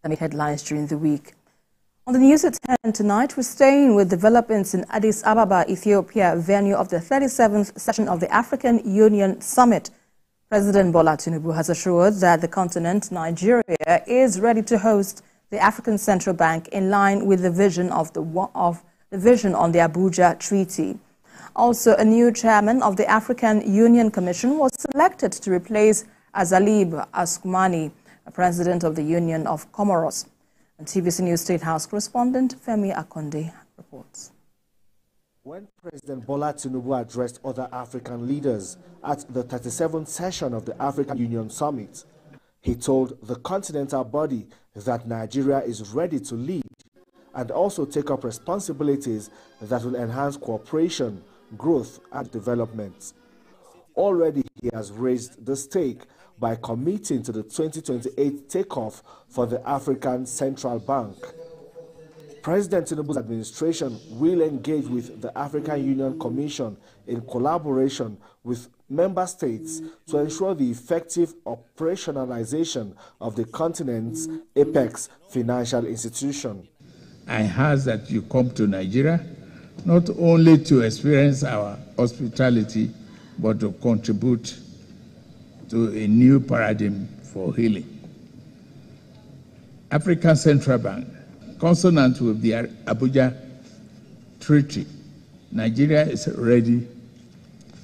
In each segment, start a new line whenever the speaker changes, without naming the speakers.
Summit headlines during the week. On the news at 10 tonight, we're staying with developments in Addis Ababa, Ethiopia, venue of the 37th session of the African Union Summit. President Bola Tinubu has assured that the continent, Nigeria, is ready to host the African Central Bank in line with the vision of the vision on the Abuja Treaty. Also, a new chairman of the African Union Commission was selected to replace Azalib Askumani, president of the Union of Comoros. And TVC News State House correspondent Femi Akonde reports.
When President Bola Tinubu addressed other African leaders at the 37th session of the African Union Summit, he told the continental body that Nigeria is ready to lead and also take up responsibilities that will enhance cooperation, growth and development. Already he has raised the stake by committing to the 2028 takeoff for the African Central Bank. President Tinubu's administration will engage with the African Union Commission in collaboration with member states to ensure the effective operationalization of the continent's apex financial institution.
I ask that you come to Nigeria not only to experience our hospitality, but to contribute to a new paradigm for healing. African Central Bank, consonant with the Abuja Treaty, Nigeria is ready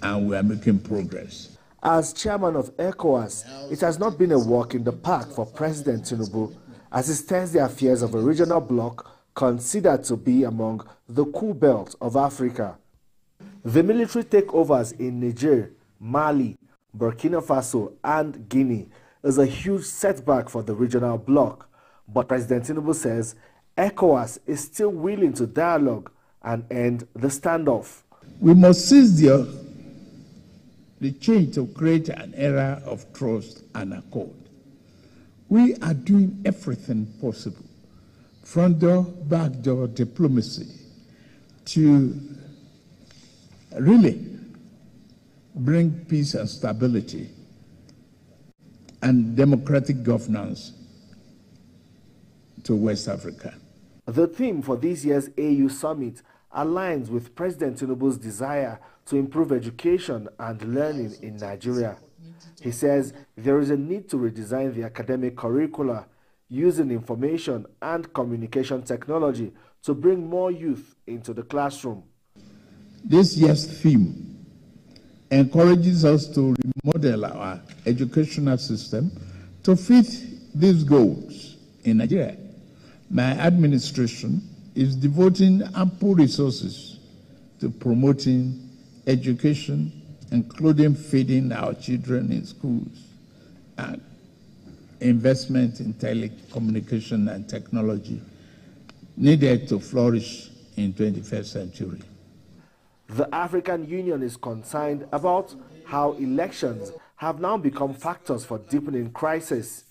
and we are making progress.
As chairman of ECOWAS, it has not been a walk in the park for President Tinubu as he steers the affairs of a regional bloc considered to be among the cool belt of Africa. The military takeovers in Niger, Mali, Burkina Faso and Guinea is a huge setback for the regional bloc, but President Tinubu says ECOWAS is still willing to dialogue and end the standoff.
We must seize the change to create an era of trust and accord. We are doing everything possible, front door, back door diplomacy, to really bring peace and stability and democratic governance to West Africa.
The theme for this year's AU Summit aligns with President Tinubu's desire to improve education and learning in Nigeria. He says there is a need to redesign the academic curricula using information and communication technology to bring more youth into the classroom.
This year's theme encourages us to remodel our educational system to fit these goals in Nigeria. My administration is devoting ample resources to promoting education, including feeding our children in schools, and investment in telecommunication and technology needed to flourish in 21st century.
The African Union is concerned about how elections have now become factors for deepening crisis.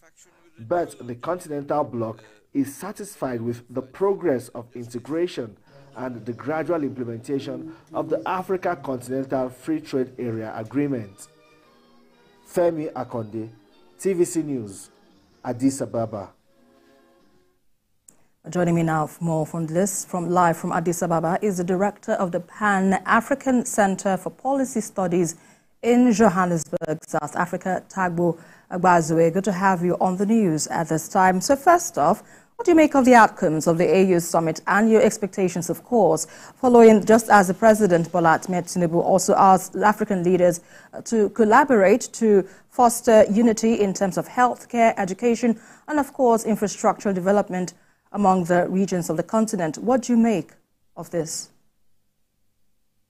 But the continental bloc is satisfied with the progress of integration and the gradual implementation of the Africa Continental Free Trade Area Agreement. Femi Akonde, TVC News, Addis Ababa.
Joining me now for more from this, live from Addis Ababa, is the director of the Pan-African Center for Policy Studies in Johannesburg, South Africa, Tagbo Agbazwe. Good to have you on the news at this time. So first off, what do you make of the outcomes of the AU Summit and your expectations, of course, following just as the President Bola Tinubu also asked African leaders to collaborate to foster unity in terms of healthcare, education, and of course, infrastructural development among the regions of the continent. What do you make of this?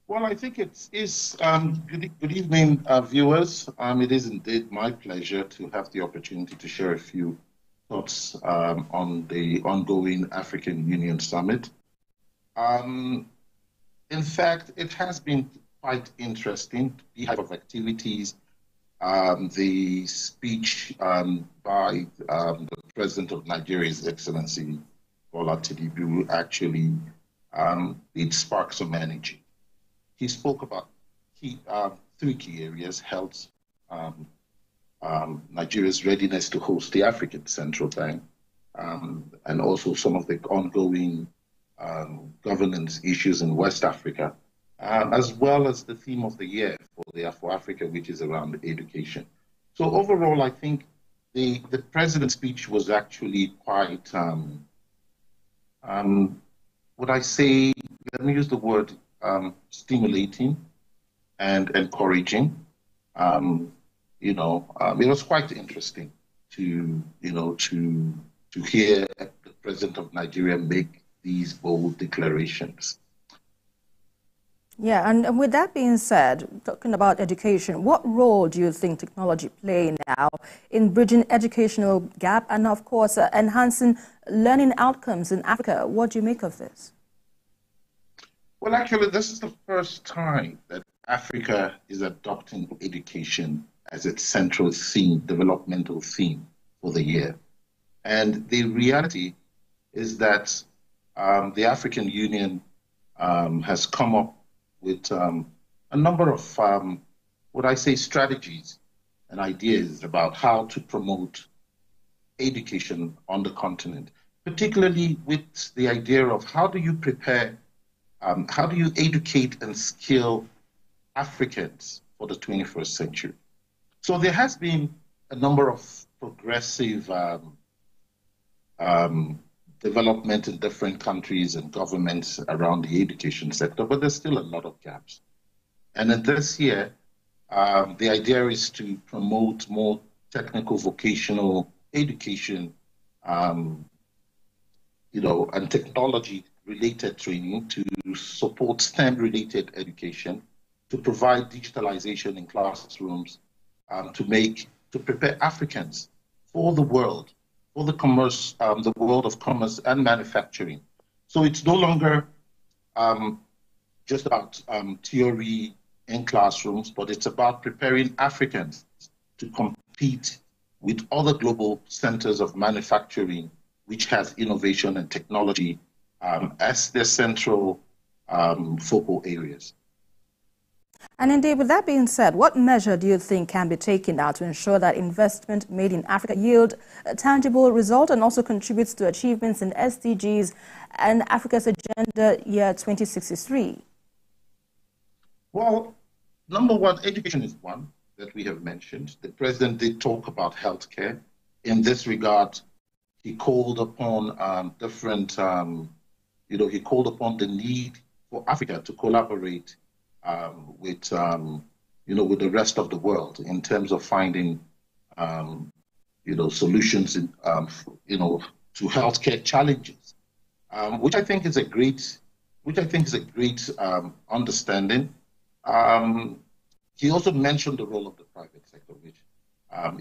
Well, I think it is, good evening, viewers. It is indeed my pleasure to have the opportunity to share a few thoughts on the ongoing African Union Summit. In fact, it has been quite interesting, the type of activities, the speech by the President of Nigeria, His Excellency Bola Tinubu, actually it sparked some energy. He spoke about three key areas: health, Nigeria's readiness to host the African Central Bank, and also some of the ongoing governance issues in West Africa, as well as the theme of the year for Africa, which is around education. So overall, I think the president's speech was actually quite, would I say, let me use the word stimulating and encouraging. It was quite interesting to hear the president of Nigeria make these bold declarations.
Yeah, and with that being said, talking about education, what role do you think technology play now in bridging educational gap and, of course, enhancing learning outcomes in Africa? What do you make of this?
Well, actually, this is the first time that Africa is adopting education as its central theme, developmental theme for the year. And the reality is that the African Union has come up with a number of, strategies and ideas about how to promote education on the continent, particularly with the idea of how do you educate and skill Africans for the 21st century. So there has been a number of progressive development in different countries and governments around the education sector, but there's still a lot of gaps. And in this year, the idea is to promote more technical vocational education, and technology-related training to support STEM-related education, to provide digitalization in classrooms, to prepare Africans for the world, for the world of commerce and manufacturing. So it's no longer just about theory in classrooms, but it's about preparing Africans to compete with other global centers of manufacturing, which has innovation and technology as their central focal areas.
And indeed, with that being said, what measure do you think can be taken now to ensure that investment made in Africa yield a tangible result and also contributes to achievements in SDGs and Africa's Agenda Year 2063?
Well, number one, education is one that we have mentioned. The president did talk about healthcare. In this regard, he called upon he called upon the need for Africa to collaborate with the rest of the world in terms of finding, solutions to healthcare challenges, which I think is a great understanding. He also mentioned the role of the private sector, which,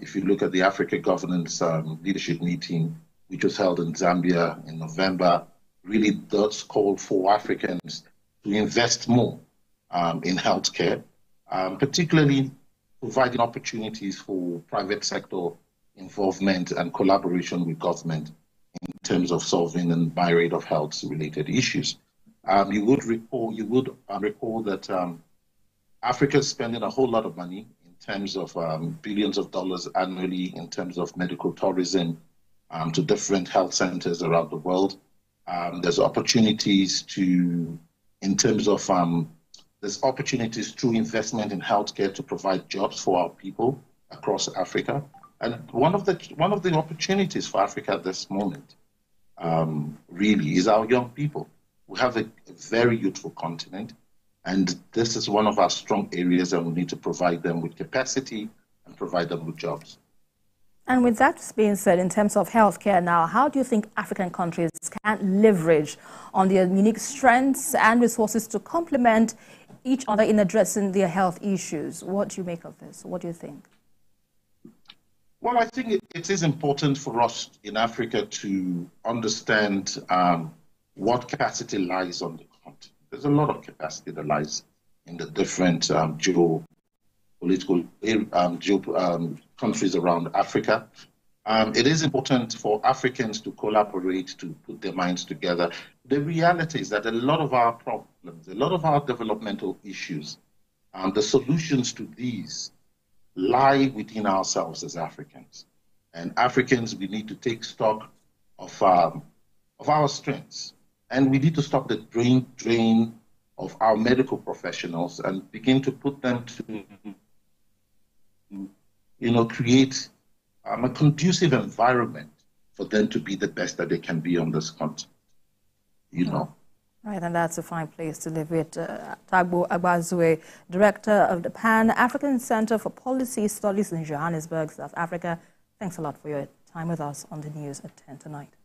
if you look at the Africa Governance Leadership Meeting, which was held in Zambia in November, really does call for Africans to invest more in healthcare, particularly providing opportunities for private sector involvement and collaboration with government in terms of solving a myriad of health-related issues. You would recall that Africa is spending a whole lot of money in terms of billions of dollars annually in terms of medical tourism to different health centers around the world. There's opportunities through investment in healthcare to provide jobs for our people across Africa. And one of the opportunities for Africa at this moment really is our young people. We have a very youthful continent, and this is one of our strong areas, and we need to provide them with capacity and provide them with jobs.
And with that being said, in terms of healthcare now, how do you think African countries can leverage on their unique strengths and resources to complement each other in addressing their health issues? What do you make of this? What do you think?
Well, I think it is important for us in Africa to understand what capacity lies on the continent. There's a lot of capacity that lies in the different geopolitical countries around Africa. It is important for Africans to collaborate, to put their minds together. The reality is that a lot of our problems, a lot of our developmental issues, the solutions to these lie within ourselves as Africans. And Africans, we need to take stock of our strengths. And we need to stop the drain of our medical professionals and begin to put them to, create a conducive environment for them to be the best that they can be on this continent,
Right, and that's a fine place to live with. Tagbo Agbazue, Director of the Pan-African Center for Policy Studies in Johannesburg, South Africa. Thanks a lot for your time with us on the news at 10 tonight.